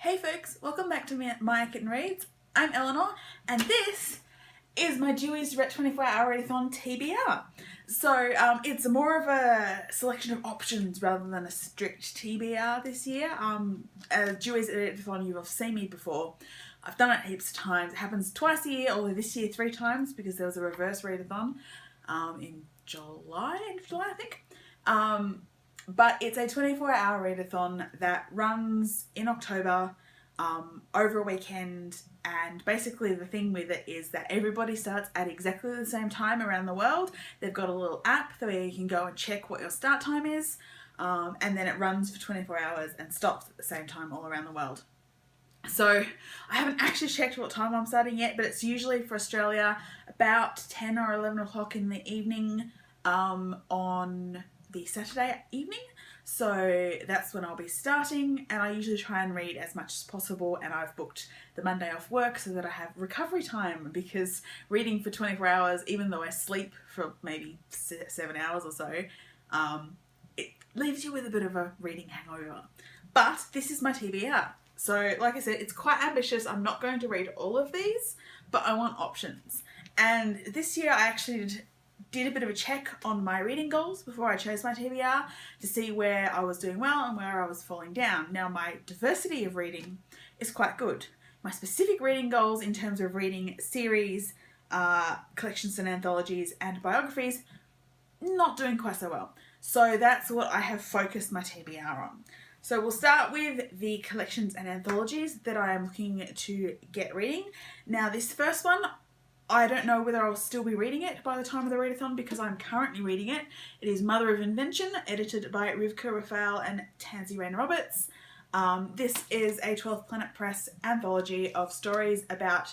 Hey folks, welcome back to My Kitten Reads. I'm Eleanor, and this is my Dewey's Ret 24-hour readathon TBR. So it's more of a selection of options rather than a strict TBR this year. Dewey's readathon, you have seen me before. I've done it heaps of times. It happens twice a year, although this year 3 times because there was a reverse readathon in July, I think. But it's a 24-hour readathon that runs in October over a weekend, and basically the thing with it is that everybody starts at exactly the same time around the world. They've got a little app where you can go and check what your start time is, and then it runs for 24 hours and stops at the same time all around the world. So I haven't actually checked what time I'm starting yet, but it's usually for Australia about 10 or 11 o'clock in the evening on the Saturday evening. So that's when I'll be starting, and I usually try and read as much as possible, and I've booked the Monday off work so that I have recovery time, because reading for 24 hours, even though I sleep for maybe 7 hours or so, it leaves you with a bit of a reading hangover. But this is my TBR. So like I said, it's quite ambitious. I'm not going to read all of these, but I want options. And this year I actually did a bit of a check on my reading goals before I chose my TBR to see where I was doing well and where I was falling down. Now, my diversity of reading is quite good. My specific reading goals in terms of reading series, collections and anthologies and biographies, not doing quite so well. So that's what I have focused my TBR on. So we'll start with the collections and anthologies that I am looking to get reading. Now, this first one, I don't know whether I'll still be reading it by the time of the readathon because I'm currently reading it. It is Mother of Invention, edited by Rivqa, Rafael and Tansy Rayner. This is a 12th Planet Press anthology of stories about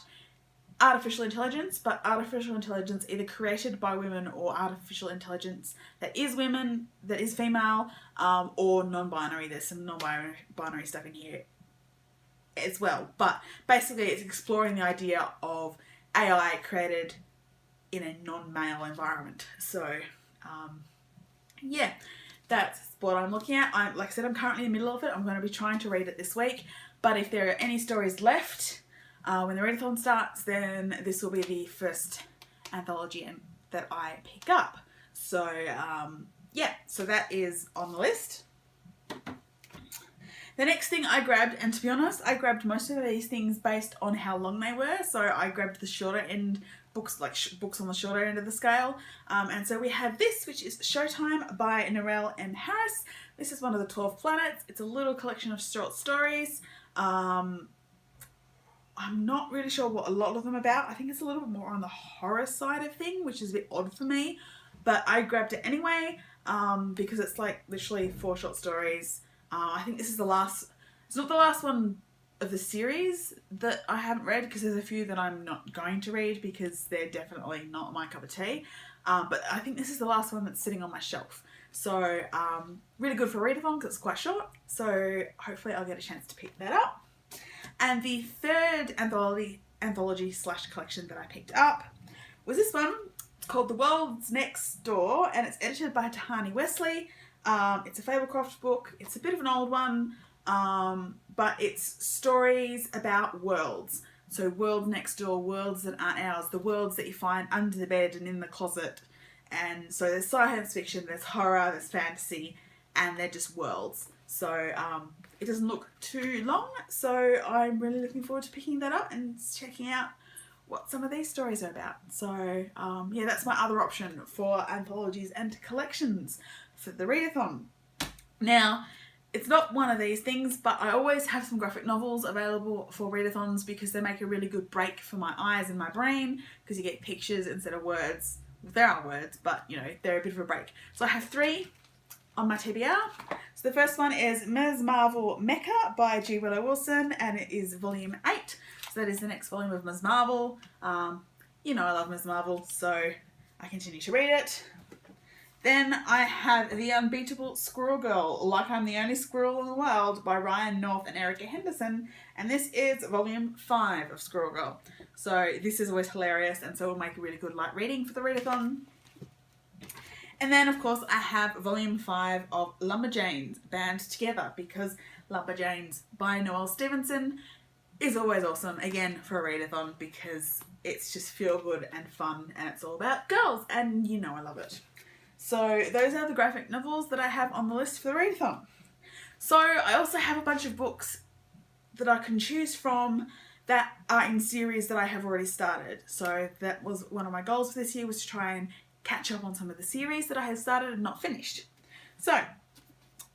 artificial intelligence, but artificial intelligence either created by women or artificial intelligence that is women, that is female, or non-binary. There's some non-binary stuff in here as well. But basically it's exploring the idea of AI created in a non-male environment. So, yeah, that's what I'm looking at. Like I said, I'm currently in the middle of it. I'm going to be trying to read it this week. But if there are any stories left when the readathon starts, then this will be the first anthology that I pick up. So, yeah, so that is on the list. The next thing I grabbed, and to be honest, I grabbed most of these things based on how long they were. So I grabbed the shorter end books, like books on the shorter end of the scale. And so we have this, which is Showtime by Noelle and Harris. This is one of the 12 planets. It's a little collection of short stories. I'm not really sure what a lot of them are about. I think it's a little bit more on the horror side of thing, which is a bit odd for me. But I grabbed it anyway because it's like literally 4 short stories. I think this is the last, it's not the last one of the series that I haven't read, because there's a few that I'm not going to read because they're definitely not my cup of tea. But I think this is the last one that's sitting on my shelf. So really good for readathon because it's quite short. So hopefully I'll get a chance to pick that up. And the third anthology slash collection that I picked up was this one. It's called The World's Next Door, and it's edited by Tehani Wessley. It's a Fablecroft book. It's a bit of an old one, but it's stories about worlds. So worlds next door, worlds that aren't ours, the worlds that you find under the bed and in the closet. And so there's science fiction, there's horror, there's fantasy, and they're just worlds. So it doesn't look too long, so I'm really looking forward to picking that up and checking out what some of these stories are about. So yeah, that's my other option for anthologies and collections for the readathon. Now, it's not one of these things, but I always have some graphic novels available for readathons because they make a really good break for my eyes and my brain, because you get pictures instead of words. There are words, but you know, they're a bit of a break. So I have 3 on my TBR. So the first one is Ms. Marvel Mecca by G. Willow Wilson, and it is volume 8. So that is the next volume of Ms. Marvel. You know I love Ms. Marvel, so I continue to read it. Then I have The Unbeatable Squirrel Girl, Like I'm the Only Squirrel in the World by Ryan North and Erica Henderson. And this is volume 5 of Squirrel Girl. So this is always hilarious, and so it'll make a really good light reading for the readathon. And then, of course, I have volume 5 of Lumberjanes, Band Together, because Lumberjanes by Noelle Stevenson is always awesome, again, for a readathon, because it's just feel good and fun, and it's all about girls, and you know I love it. So those are the graphic novels that I have on the list for the readathon. So I also have a bunch of books that I can choose from that are in series that I have already started. So that was one of my goals for this year, was to try and catch up on some of the series that I have started and not finished. So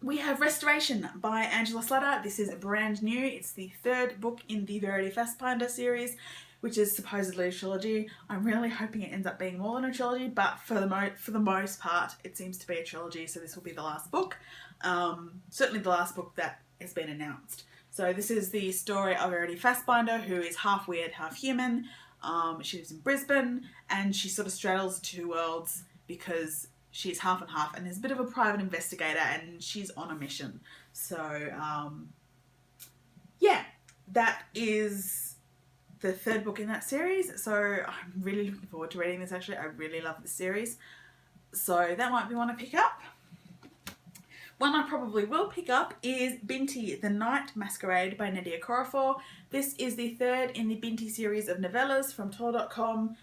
we have Restoration by Angela Slatter. This is brand new. It's the third book in the Verity Fassbinder series, which is supposedly a trilogy. I'm really hoping it ends up being more than a trilogy, but for the most part, it seems to be a trilogy, so this will be the last book. Certainly the last book that has been announced. So this is the story of Verity Fassbinder, who is half weird, half human. She lives in Brisbane, and she sort of straddles two worlds because she's half and half, and is a bit of a private investigator, and she's on a mission. So, yeah, that is the third book in that series. So I'm really looking forward to reading this, actually. I really love this series. So that might be one to pick up. One I probably will pick up is Binti, The Night Masquerade by Nnedi Okorafor. This is the third in the Binti series of novellas from Tor.com.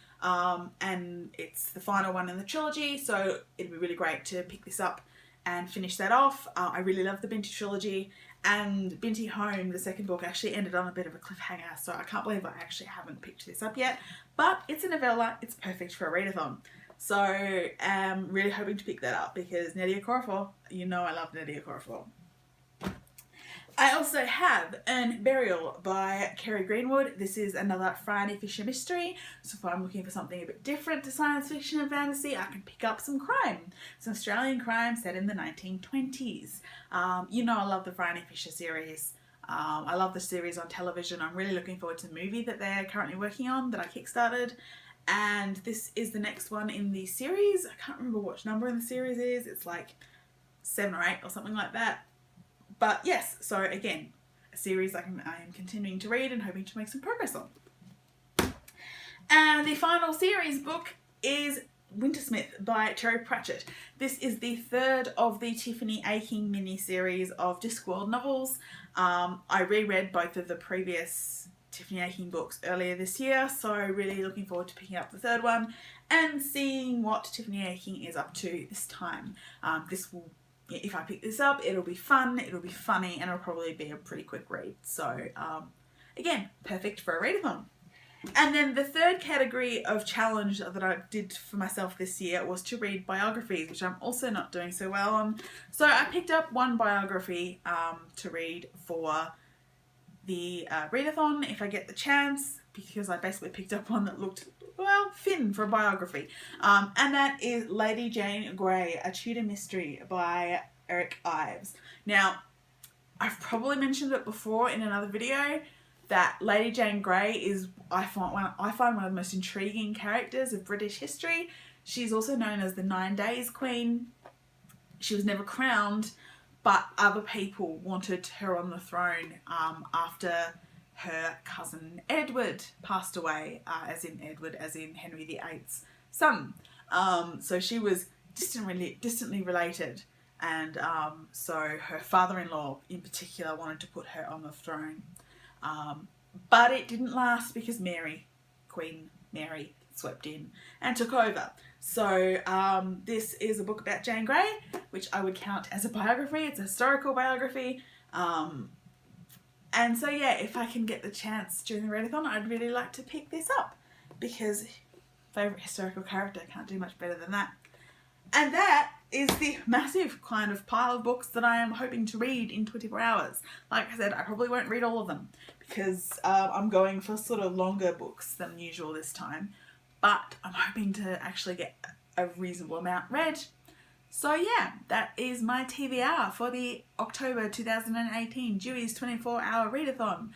And it's the final one in the trilogy, so it'd be really great to pick this up and finish that off. I really love the Binti trilogy, and Binti Home, the second book, actually ended on a bit of a cliffhanger, so I can't believe I actually haven't picked this up yet. But it's a novella, it's perfect for a readathon. So I'm really hoping to pick that up because Nnedi Okorafor, you know I love Nnedi Okorafor. I also have Burial by Kerry Greenwood. This is another Friday Fisher mystery. So if I'm looking for something a bit different to science fiction and fantasy, I can pick up some crime. Some Australian crime set in the 1920s. You know I love the Friday Fisher series. I love the series on television. I'm really looking forward to the movie that they're currently working on that I kickstarted. And this is the next one in the series. I can't remember which number in the series is. It's like 7 or 8 or something like that. But yes, so again, a series I am continuing to read and hoping to make some progress on. And the final series book is Wintersmith by Terry Pratchett. This is the third of the Tiffany Aching mini-series of Discworld novels. I reread both of the previous Tiffany Aching books earlier this year, so really looking forward to picking up the third one and seeing what Tiffany Aching is up to this time. If I pick this up, it'll be fun, it'll be funny, and it'll probably be a pretty quick read. So, again, perfect for a readathon. And then the third category of challenge that I did for myself this year was to read biographies, which I'm also not doing so well on. So I picked up one biography to read for the readathon if I get the chance, because I basically picked up one that looked, well, thin for a biography. And that is Lady Jane Grey, A Tudor Mystery by Eric Ives. Now, I've probably mentioned it before in another video that Lady Jane Grey is, I find one of the most intriguing characters of British history. She's also known as the 9 Days Queen. She was never crowned, but other people wanted her on the throne after her cousin Edward passed away, as in Henry VIII's son. So she was distantly related, and so her father-in-law in particular wanted to put her on the throne. But it didn't last because Queen Mary swept in and took over. So this is a book about Jane Grey, which I would count as a biography. It's a historical biography. And so yeah, if I can get the chance during the readathon, I'd really like to pick this up, because favourite historical character, can't do much better than that. And that is the massive kind of pile of books that I am hoping to read in 24 hours. Like I said, I probably won't read all of them because I'm going for sort of longer books than usual this time. But I'm hoping to actually get a reasonable amount read. So yeah, that is my TBR for the October 2018 Dewey's 24-hour readathon.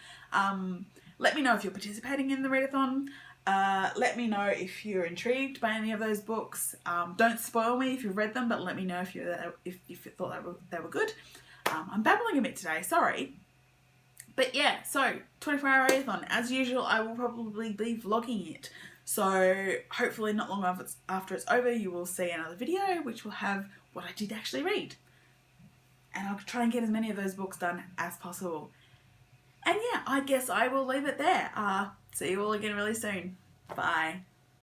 Let me know if you're participating in the readathon. Let me know if you're intrigued by any of those books. Don't spoil me if you've read them, but let me know if you thought they were good. I'm babbling a bit today, sorry. But yeah, so 24-hour readathon. As usual, I will probably be vlogging it. So hopefully not long after it's over, you will see another video which will have what I did actually read. and I'll try and get as many of those books done as possible. And yeah, I guess I will leave it there. See you all again really soon. Bye.